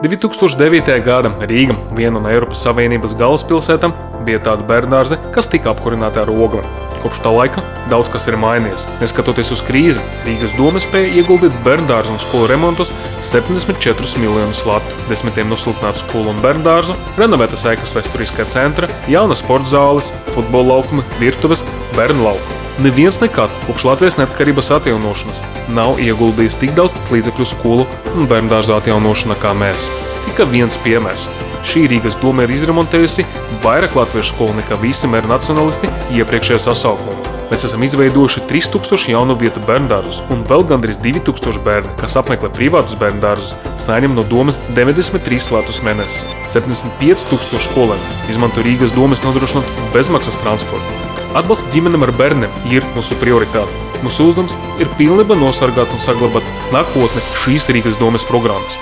2009. gada Rīga, viena no Eiropas Savienības galvaspilsētām, bija tāda bērndārze, kas tika apkurināta ar ogli. Kopš tā laika daudz kas ir mainījies. Neskatoties uz krīzi, Rīgas doma spēja ieguldīt bērndārzu un skolu remontus 74 miljonus latu, 10 nosiltinātu skolu un bērndārzu, renovētas ēkas vēsturiskā centra, jaunas sporta zāles, futbola laukumi, virtuves, bērnu laukumi. Neviens nekad kopš Latvijas neatkarības atjaunošanas nav ieguldījis tik daudz līdzekļu skolu un bērndārzu atjaunošanā kā mēs. Tikai viens piemērs. Šī Rīgas doma ir izremontējusi vairāk latviešu skolu nekā visi mēru nacionalisti iepriekšējo sasaukumu. Mēs esam izveidojuši 3000 jaunu vietu bērndārzus un vēl gandrīz 2000 bērni, kas apmeklē privātus bērndārzus, saņem no domas 93 latus mēnesi. 75 000 skolēni izmanto Rīgas domas nodrošinot bezmaksas transportu. Atbalsts ģimenēm ar bērniem ir mūsu prioritāte. Mūsu uzdevums ir pilnībā nosargāt un saglabāt nākotni šīs Rīgas domas programmas.